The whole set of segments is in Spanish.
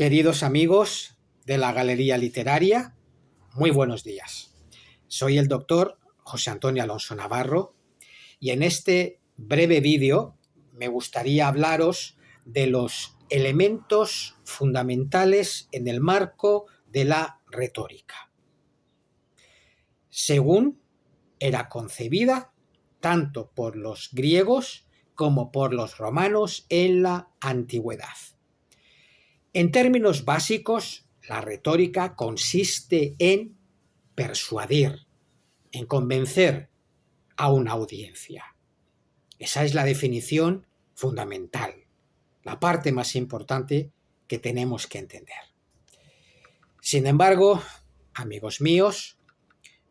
Queridos amigos de la Galería Literaria, muy buenos días. Soy el doctor José Antonio Alonso Navarro y en este breve vídeo me gustaría hablaros de los elementos fundamentales en el marco de la retórica, según era concebida tanto por los griegos como por los romanos en la antigüedad. En términos básicos, la retórica consiste en persuadir, en convencer a una audiencia. Esa es la definición fundamental, la parte más importante que tenemos que entender. Sin embargo, amigos míos,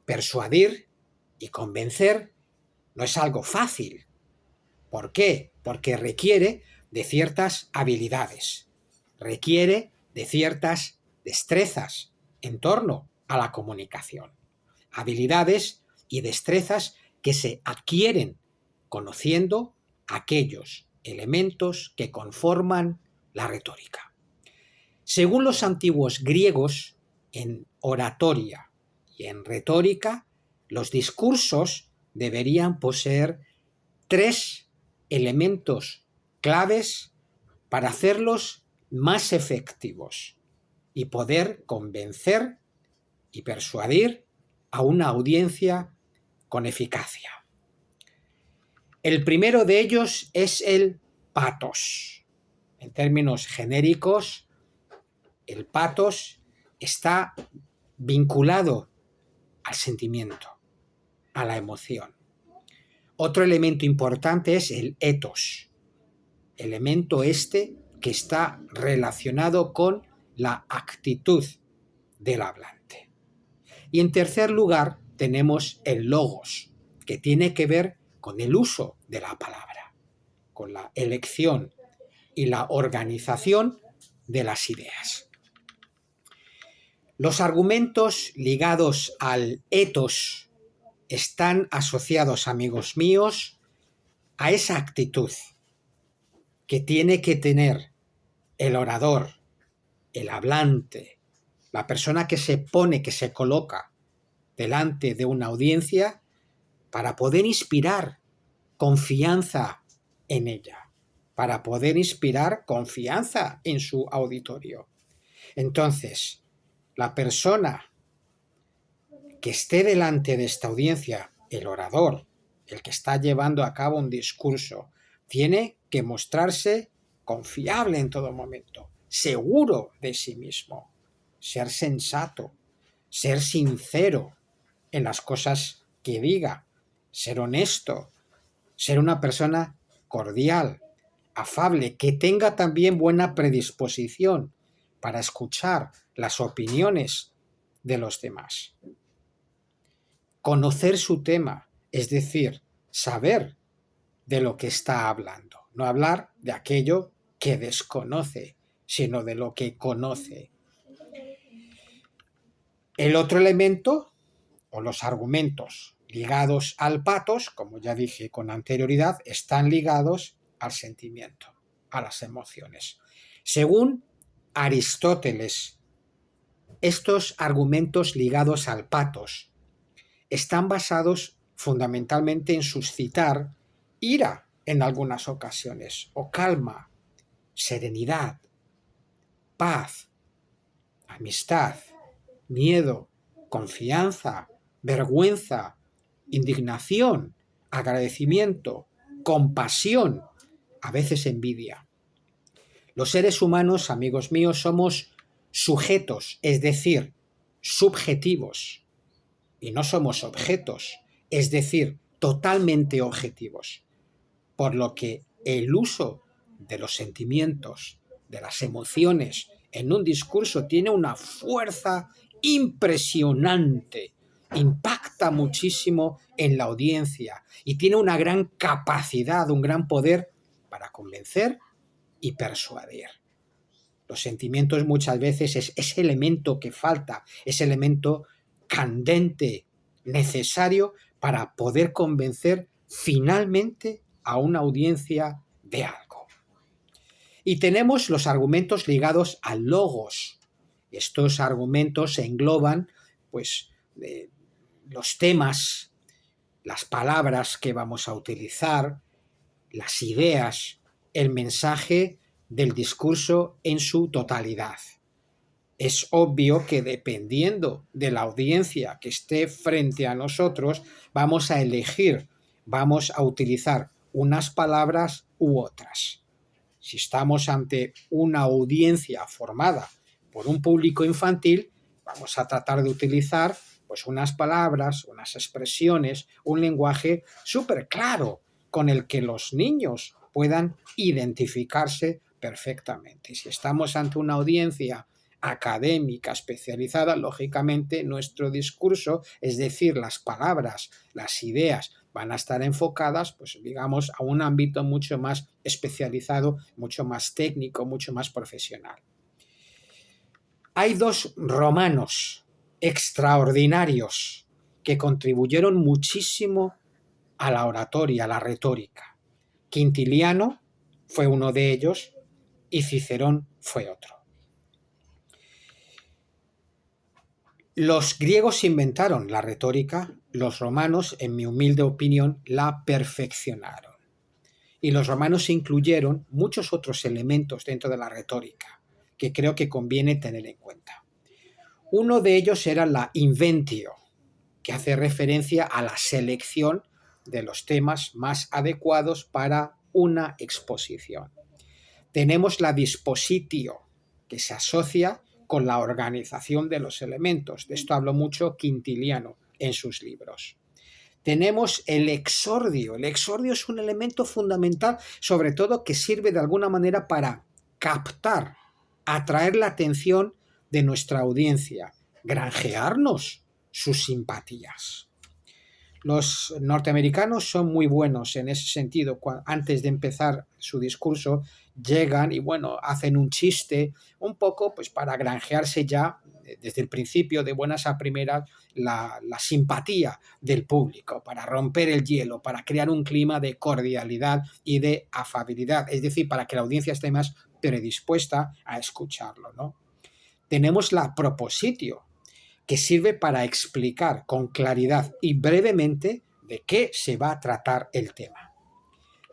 persuadir y convencer no es algo fácil. ¿Por qué? Porque requiere de ciertas habilidades, requiere de ciertas destrezas en torno a la comunicación. Habilidades y destrezas que se adquieren conociendo aquellos elementos que conforman la retórica. Según los antiguos griegos, en oratoria y en retórica, los discursos deberían poseer tres elementos claves para hacerlos más efectivos y poder convencer y persuadir a una audiencia con eficacia. El primero de ellos es el patos. En términos genéricos, el patos está vinculado al sentimiento, a la emoción. Otro elemento importante es el ethos, elemento que está relacionado con la actitud del hablante. Y en tercer lugar tenemos el logos, que tiene que ver con el uso de la palabra, con la elección y la organización de las ideas. Los argumentos ligados al ethos están asociados, amigos míos, a esa actitud que tiene que tener el orador, el hablante, la persona que se pone, que se coloca delante de una audiencia para poder inspirar confianza en ella, para poder inspirar confianza en su auditorio. Entonces, la persona que esté delante de esta audiencia, el orador, el que está llevando a cabo un discurso, tiene que mostrarse confiable en todo momento, seguro de sí mismo, ser sensato, ser sincero en las cosas que diga, ser honesto, ser una persona cordial, afable, que tenga también buena predisposición para escuchar las opiniones de los demás. Conocer su tema, es decir, saber de lo que está hablando. No hablar de aquello que desconoce, sino de lo que conoce. El otro elemento, o los argumentos ligados al patos, como ya dije con anterioridad, están ligados al sentimiento, a las emociones. Según Aristóteles, estos argumentos ligados al patos están basados fundamentalmente en suscitar ira en algunas ocasiones, o calma, serenidad, paz, amistad, miedo, confianza, vergüenza, indignación, agradecimiento, compasión, a veces envidia. Los seres humanos, amigos míos, somos sujetos, es decir, subjetivos, y no somos objetos, es decir, totalmente objetivos. Por lo que el uso de los sentimientos, de las emociones en un discurso tiene una fuerza impresionante, impacta muchísimo en la audiencia y tiene una gran capacidad, un gran poder para convencer y persuadir. Los sentimientos muchas veces es ese elemento que falta, ese elemento candente, necesario para poder convencer finalmente a una audiencia de algo. Y tenemos los argumentos ligados al logos. Estos argumentos engloban pues, los temas, las palabras que vamos a utilizar, las ideas, el mensaje del discurso en su totalidad. Es obvio que dependiendo de la audiencia que esté frente a nosotros, vamos a elegir, vamos a utilizar unas palabras u otras. Si estamos ante una audiencia formada por un público infantil, vamos a tratar de utilizar pues, unas palabras, unas expresiones, un lenguaje súper claro con el que los niños puedan identificarse perfectamente. Si estamos ante una audiencia académica especializada, lógicamente nuestro discurso, es decir, las palabras, las ideas, van a estar enfocadas, pues digamos, a un ámbito mucho más especializado, mucho más técnico, mucho más profesional. Hay dos romanos extraordinarios que contribuyeron muchísimo a la oratoria, a la retórica. Quintiliano fue uno de ellos y Cicerón fue otro. Los griegos inventaron la retórica, los romanos, en mi humilde opinión, la perfeccionaron. Y los romanos incluyeron muchos otros elementos dentro de la retórica que creo que conviene tener en cuenta. Uno de ellos era la inventio, que hace referencia a la selección de los temas más adecuados para una exposición. Tenemos la dispositio, que se asocia con la organización de los elementos. De esto habló mucho Quintiliano en sus libros. Tenemos el exordio. El exordio es un elemento fundamental, sobre todo que sirve de alguna manera para captar, atraer la atención de nuestra audiencia, granjearnos sus simpatías. Los norteamericanos son muy buenos en ese sentido. Antes de empezar su discurso, llegan y bueno, hacen un chiste un poco pues para granjearse ya desde el principio, de buenas a primeras, la simpatía del público, para romper el hielo, para crear un clima de cordialidad y de afabilidad, es decir, para que la audiencia esté más predispuesta a escucharlo, ¿no? Tenemos la propositio, que sirve para explicar con claridad y brevemente de qué se va a tratar el tema.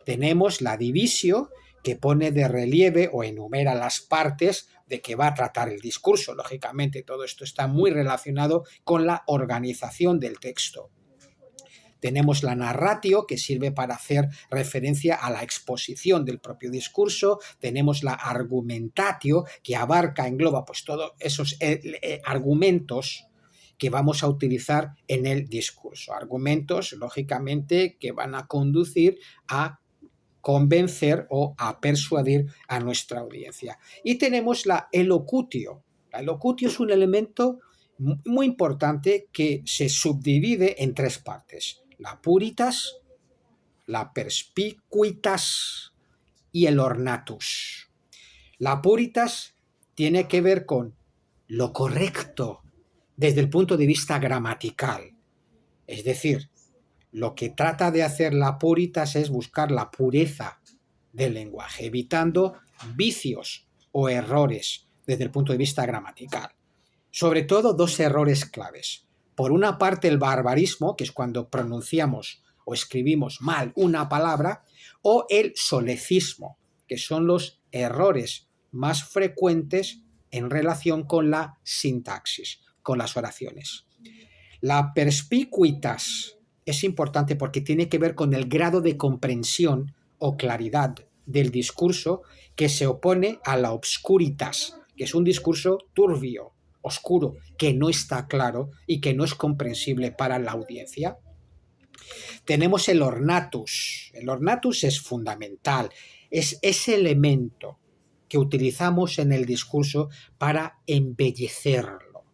Tenemos la divisio, que pone de relieve o enumera las partes de que va a tratar el discurso. Lógicamente, todo esto está muy relacionado con la organización del texto. Tenemos la narratio, que sirve para hacer referencia a la exposición del propio discurso. Tenemos la argumentatio, que abarca, engloba pues todos esos argumentos que vamos a utilizar en el discurso. Argumentos, lógicamente, que van a conducir a convencer o a persuadir a nuestra audiencia. Y tenemos la elocutio. La elocutio es un elemento muy importante que se subdivide en tres partes: la puritas, la perspicuitas y el ornatus. La puritas tiene que ver con lo correcto desde el punto de vista gramatical. Es decir, lo que trata de hacer la puritas es buscar la pureza del lenguaje, evitando vicios o errores desde el punto de vista gramatical. Sobre todo dos errores claves. Por una parte, el barbarismo, que es cuando pronunciamos o escribimos mal una palabra, o el solecismo, que son los errores más frecuentes en relación con la sintaxis, con las oraciones. La perspicuitas es importante porque tiene que ver con el grado de comprensión o claridad del discurso, que se opone a la obscuritas, que es un discurso turbio, oscuro, que no está claro y que no es comprensible para la audiencia. Tenemos el ornatus. El ornatus es fundamental, es ese elemento que utilizamos en el discurso para embellecerlo,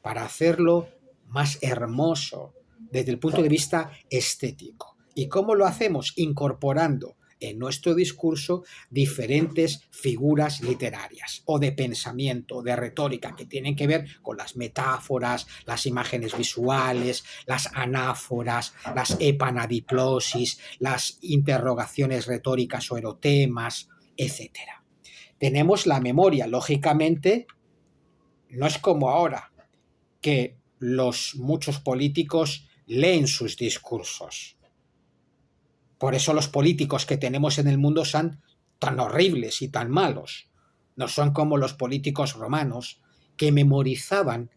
para hacerlo más hermoso desde el punto de vista estético. ¿Y cómo lo hacemos? Incorporando en nuestro discurso diferentes figuras literarias o de pensamiento, de retórica, que tienen que ver con las metáforas, las imágenes visuales, las anáforas, las epanadiplosis, las interrogaciones retóricas o erotemas, etc. Tenemos la memoria, lógicamente, no es como ahora, que muchos políticos leen sus discursos. Por eso los políticos que tenemos en el mundo son tan horribles y tan malos. No son como los políticos romanos que memorizaban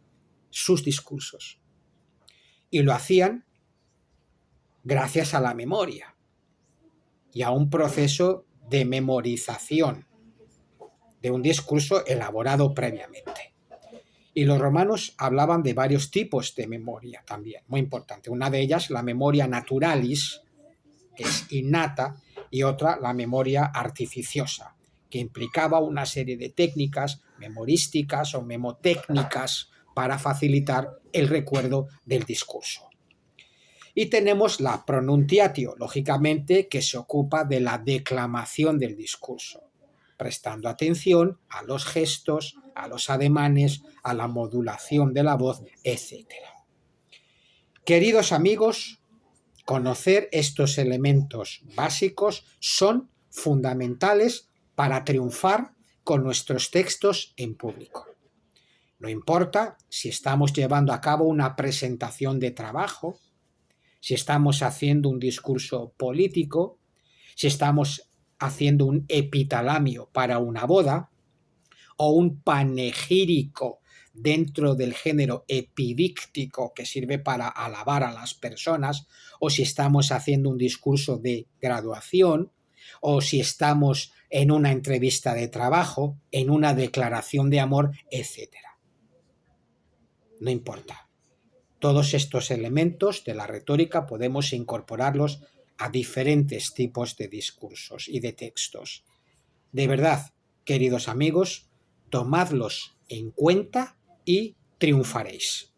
sus discursos. Y lo hacían gracias a la memoria y a un proceso de memorización de un discurso elaborado previamente. Y los romanos hablaban de varios tipos de memoria también, muy importante. Una de ellas, la memoria naturalis, que es innata, y otra, la memoria artificiosa, que implicaba una serie de técnicas memorísticas o memotécnicas para facilitar el recuerdo del discurso. Y tenemos la pronunciatio, lógicamente, que se ocupa de la declamación del discurso, prestando atención a los gestos, a los ademanes, a la modulación de la voz, etc. Queridos amigos, conocer estos elementos básicos son fundamentales para triunfar con nuestros textos en público. No importa si estamos llevando a cabo una presentación de trabajo, si estamos haciendo un discurso político, si estamos haciendo un epitalamio para una boda o un panegírico dentro del género epidíctico que sirve para alabar a las personas, o si estamos haciendo un discurso de graduación, o si estamos en una entrevista de trabajo, en una declaración de amor, etc. No importa. Todos estos elementos de la retórica podemos incorporarlos a diferentes tipos de discursos y de textos. De verdad, queridos amigos, tomadlos en cuenta y triunfaréis.